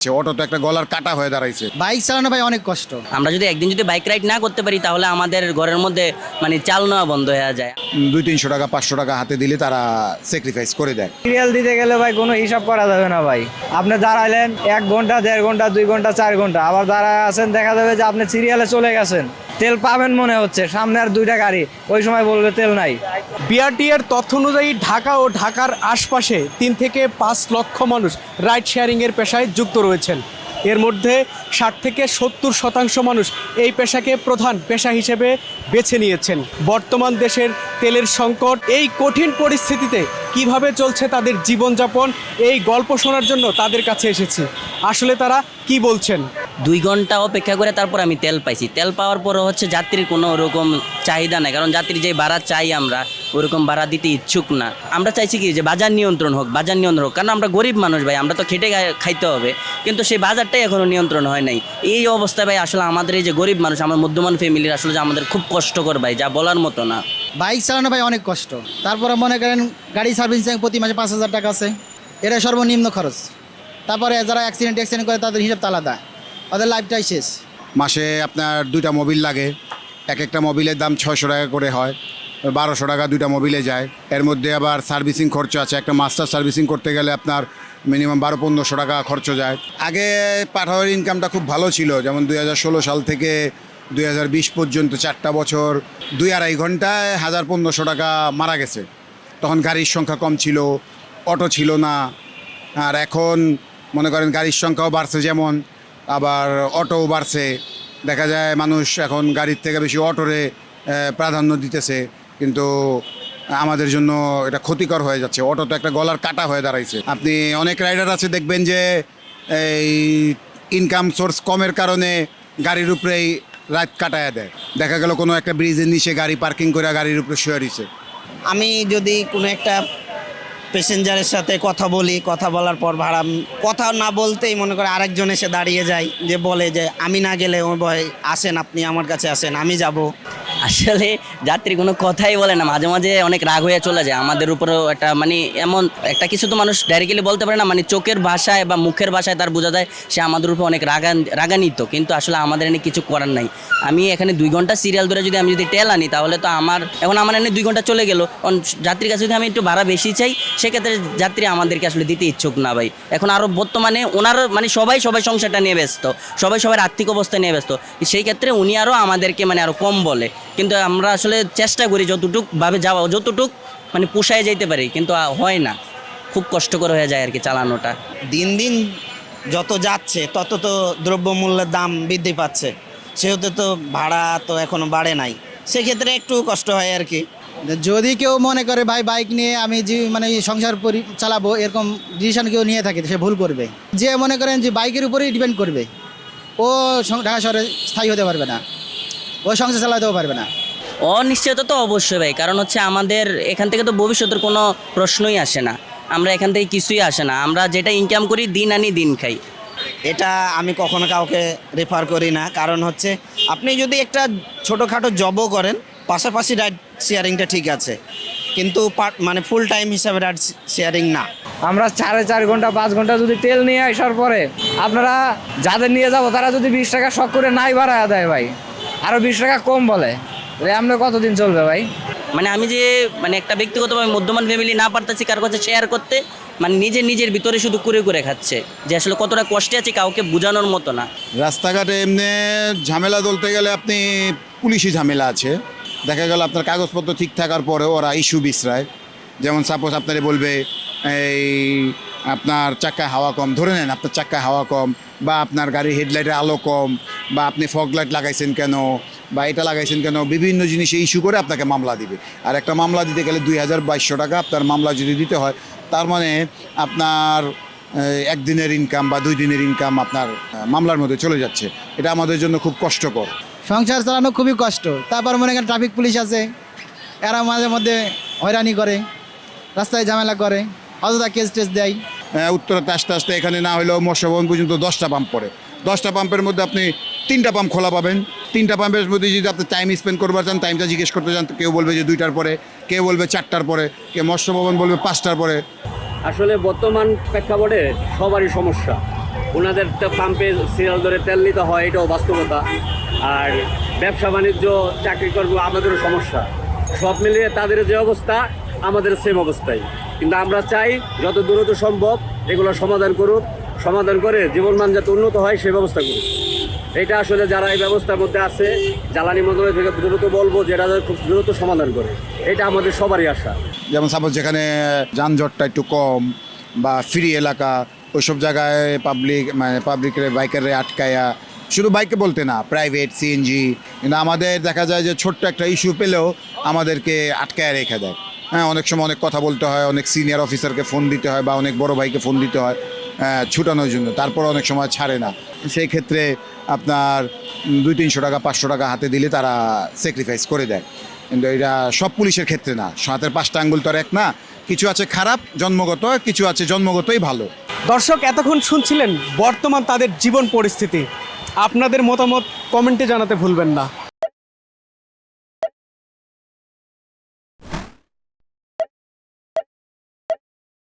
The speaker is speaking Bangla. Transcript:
অটো তো একটা গলার কাটা হয়ে দাঁড়াইছে। বাইক চালানো ভাই অনেক কষ্ট। আমরা যদি একদিন যদি বাইক রাইড না করতে পারি তাহলে আমাদের ঘরের মধ্যে মানে চাল নেওয়া বন্ধ হয়ে যায়। 200-300 টাকা 500 টাকা হাতে দিলে তারা স্যাক্রিফাইস করে দেয়। সিরিয়াল দিতে গেলে ভাই কোনো হিসাব করা যাবে না ভাই। আপনি দাঁড়াইলেন 1 ঘন্টা 1.5 ঘন্টা 2 ঘন্টা 4 ঘন্টা, আবার দাঁড়ায় আছেন, দেখা যাবে যে আপনি সিরিয়ালে চলে গেছেন, তেল পাবেন মনে হচ্ছে, সামনে আর 2টা গাড়ি, ওই সময় বলবে তেল নাই। বিআরটি এর তথ্য অনুযায়ী ঢাকা ও ঢাকার আশপাশে 3 থেকে 5 লক্ষ মানুষ রাইড শেয়ারিংয়ের পেশায় যুক্ত রয়েছেন। এর মধ্যে 60 থেকে 70% মানুষ এই পেশাকে প্রধান পেশা হিসেবে বেছে নিয়েছেন। বর্তমান দেশের তেলের সংকট, এই কঠিন পরিস্থিতিতে কিভাবে চলছে তাদের জীবনযাপন, এই গল্প শোনার জন্য তাদের কাছে এসেছি। আসলে তারা কি বলছেন। 2 ঘন্টা অপেক্ষা করে তারপর আমি তেল পাইছি। তেল পাওয়ার পরে হচ্ছে যাত্রীর কোনো ওরকম চাহিদা নাই, কারণ যাত্রীর যে ভাড়া চাই আমরা ওরকম ভাড়া দিতে ইচ্ছুক না। আমরা চাইছি কি যে বাজার নিয়ন্ত্রণ হোক, কারণ আমরা গরিব মানুষ ভাই, আমরা তো খেটে খাইতে হবে, কিন্তু সেই বাজারটাই এখনও নিয়ন্ত্রণ হয় নাই। এই অবস্থায় ভাই আসলে আমাদের এই যে গরিব মানুষ, আমার মধ্যমান ফ্যামিলির আসলে যে আমাদের খুব কষ্টকর ভাই, যা বলার মতো না। বাইক চালানো ভাই অনেক কষ্ট। তারপরে মনে করেন গাড়ি সার্ভিসিং প্রতি মাসে 5,000 টাকা আছে, এটা সর্বনিম্ন খরচ। তারপরে যারা অ্যাক্সিডেন্ট করে তাদের হিসাব আলাদা, ওদের লাইফটাই শেষ। মাসে আপনার 2টা মোবিল লাগে, একটা মোবিলের দাম 600 টাকা করে হয়, 1200 টাকা 2টা মোবিলে যায়। এর মধ্যে আবার সার্ভিসিং খরচ আছে, একটা মাস্টার সার্ভিসিং করতে গেলে আপনার মিনিমাম 1200-1500 টাকা খরচ যায়। আগে পাঠাওয়ার ইনকামটা খুব ভালো ছিল, যেমন 2016 সাল থেকে 2020 পর্যন্ত 4টা বছর 2-2.5 ঘন্টায় 1000-1500 টাকা মারা গেছে। তখন গাড়ির সংখ্যা কম ছিল, অটো ছিল না। আর এখন মনে করেন গাড়ির সংখ্যাও বাড়ছে, যেমন আবার অটোও বাড়ছে। দেখা যায় মানুষ এখন গাড়ির থেকে বেশি অটোরে প্রাধান্য দিতেছে, কিন্তু আমাদের জন্য এটা ক্ষতিকর হয়ে যাচ্ছে। অটো তো একটা গলার কাটা হয়ে দাঁড়াইছে। আপনি অনেক রাইডার আছে দেখবেন যে এই ইনকাম সোর্স কমের কারণে গাড়ির উপরেই রাত কাটায় দেয়। দেখা গেল কোনো একটা ব্রিজের নিচে গাড়ি পার্কিং করে গাড়ির উপরে শুয়ে রয়েছে। আমি যদি কোনো একটা প্যাসেঞ্জারের সাথে কথা বলি, কথা বলার পর ভাড়া কথা না বলতেই মনে করে আরেকজন এসে দাঁড়িয়ে যায়, যে বলে যে আমি না গেলে ও ভয় আসেন, আপনি আমার কাছে আসেন, আমি যাব। আসলে যাত্রী কোনো কথাই বলে না, মাঝে মাঝে অনেক রাগ হয়ে চলে যায় আমাদের উপরেও। একটা মানে এমন একটা কিছু তো মানুষ ডাইরেক্টলি বলতে পারে না, মানে চোখের ভাষায় বা মুখের ভাষায় তার বোঝা যায় সে আমাদের উপর অনেক রাগান্বিত, কিন্তু আসলে আমাদের এনে কিছু করার নাই। আমি এখানে 2 ঘন্টা সিরিয়াল ধরে যদি আমি তেল আনি তাহলে তো আমার এনে 2 ঘন্টা চলে গেল। যাত্রীর কাছে যদি আমি একটু ভাড়া বেশি চাই, সেক্ষেত্রে যাত্রী আমাদেরকে আসলে দিতে ইচ্ছুক না ভাই। এখন আরও বর্তমানে ওনার মানে সবাই সংসারটা নিয়ে ব্যস্ত, সবার আর্থিক অবস্থা নিয়ে ব্যস্ত, সেই ক্ষেত্রে উনি আরও আমাদেরকে মানে আরও কম বলে। কিন্তু আমরা আসলে চেষ্টা করি যতটুক মানে পোষায় যেতে পারি, কিন্তু হয় না, খুব কষ্টকর হয়ে যায় আর কি চালানোটা। দিন দিন যত যাচ্ছে তত তো দ্রব্যমূল্যের দাম বৃদ্ধি পাচ্ছে, সেহেতু তো ভাড়া তো এখনও বাড়ে নাই, সেক্ষেত্রে একটু কষ্ট হয় আর কি। যদি কেউ মনে করে ভাই বাইক নিয়ে আমি যে মানে সংসার চালাবো, এরকম ডিসিশন কেউ নিয়ে থাকে, সে ভুল করবে। যে মনে করেন যে বাইকের উপরেই ডিপেন্ড করবে, ও ঢাকা শহরে স্থায়ী হতে পারবে না, ও সংসার চালাতেও পারবে না। অনিশ্চয়তা তো অবশ্যই ভাই, কারণ হচ্ছে আমাদের এখান থেকে তো ভবিষ্যতের কোনো প্রশ্নই আসে না, আমরা এখান থেকে কিছুই আসে না, আমরা যেটা ইনকাম করি দিন আনি দিন খাই। এটা আমি কখনো কাউকে রেফার করি না, কারণ হচ্ছে আপনি যদি একটা ছোটোখাটো জবও করেন, পাশাপাশি রাইড শেয়ারিংটা ঠিক আছে, কিন্তু মানে ফুল টাইম হিসাবে রাইড শেয়ারিং না। আমরা 4.5 ঘন্টা 5 ঘন্টা যদি তেল নিয়ে আসার পরে আপনারা যাদের নিয়ে যাব তারা যদি 20 টাকা শখ করে নাই ভাড়া দেয় ভাই, আরও 20 টাকা কম বলে, আমরা কতদিন চলবে ভাই? মানে আমি যে মানে একটা ব্যক্তিগতভাবে মধ্যমান ফ্যামিলি না পারতেছি কারো কাছে শেয়ার করতে, মানে নিজের ভিতরে শুধু করে খাচ্ছে, যে আসলে কতটা কষ্টে আছে কাউকে বোঝানোর মতো না। রাস্তাঘাটে এমনি ঝামেলা বলতে গেলে আপনি পুলিশি ঝামেলা আছে। দেখা গেল আপনার কাগজপত্র ঠিক থাকার পরেও ওরা ইস্যু বিশ্রায়। যেমন সাপোজ আপনারে বলবে এই আপনার চাক্কায় হাওয়া কম, ধরে নেন আপনার চাক্কায় হাওয়া কম, বা আপনার গাড়ির হেডলাইটের আলো কম, বা আপনি ফগ লাইট লাগাইছেন কেন, বা এটা লাগাইছেন কেন, বিভিন্ন জিনিসে ইস্যু করে আপনাকে মামলা দিবে। আর একটা মামলা দিতে গেলে 2200 টাকা আপনার মামলা যদি দিতে হয়, তার মানে আপনার 1 দিনের ইনকাম বা 2 দিনের ইনকাম আপনার মামলার মধ্যে চলে যাচ্ছে। এটা আমাদের জন্য খুব কষ্টকর। সংসার চালানো খুবই কষ্ট। তারপর মনে করেন ট্রাফিক পুলিশ আছে, এরা মাঝে মধ্যে হয়রানি করে, রাস্তায় ঝামেলা করে, অযথা কেস টেস দেয়। উত্তরাতে আস্তে আস্তে এখানে না হলেও মৎস্যভবন পর্যন্ত 10টা পাম্প পড়ে। 10টা পাম্পের মধ্যে আপনি 3টা পাম্প খোলা পাবেন। 3টা পাম্পের মধ্যে যদি আপনি টাইম স্পেন্ড করবার চান, টাইমটা জিজ্ঞেস করতে চান, কেউ বলবে যে 2টার পরে, কেউ বলবে 4টার পরে, কেউ মৎস্যভবন বলবে 5টার পরে। আসলে বর্তমান প্রেক্ষাপটে সবারই সমস্যা, ওনাদের তো পাম্পে সিরিয়াল ধরে তেল নিতে হয়, এটাও বাস্তবতা। আর ব্যবসা বাণিজ্য চাকরি করবো আমাদেরও সমস্যা, সব মিলিয়ে তাদের যে অবস্থা আমাদের সেম অবস্থায়। কিন্তু আমরা চাই যত দ্রুত সম্ভব এগুলো সমাধান করুক, সমাধান করে জীবনমান যাতে উন্নত হয় সেই ব্যবস্থা করুক। এটা আসলে যারা এই ব্যবস্থার মধ্যে আছে জ্বালানি মন্ত্রণালয় থেকে দ্রুত বলবো যে এটা খুব দ্রুত সমাধান করে, এটা আমাদের সবারই আশা। যেমন সাপোজ যেখানে যানজটটা একটু কম বা ফ্রি এলাকা, ওইসব জায়গায় পাবলিকের বাইকারে আটকায়া, শুধু বাইকে বলতে না, প্রাইভেট সিএনজি, কিন্তু আমাদের দেখা যায় যে ছোট্ট একটা ইস্যু পেলেও আমাদেরকে আটকায় রেখে দেয়। হ্যাঁ, অনেক সময় অনেক কথা বলতে হয়, অনেক সিনিয়র অফিসারকে ফোন দিতে হয় বা অনেক বড় ভাইকে ফোন দিতে হয় ছুটানোর জন্য, তারপর অনেক সময় ছাড়ে না। সেই ক্ষেত্রে আপনার 200-300 টাকা 500 টাকা হাতে দিলে তারা স্যাক্রিফাইস করে দেয়। কিন্তু এটা সব পুলিশের ক্ষেত্রে না, হাতের 5টা আঙ্গুল তো আর এক না, কিছু আছে খারাপ জন্মগত, কিছু আছে জন্মগতই ভালো। দর্শক এতক্ষণ শুনছিলেন বর্তমান তাদের জীবন পরিস্থিতি। আপনাদের মতামত কমেন্টে জানাতে ভুলবেন না।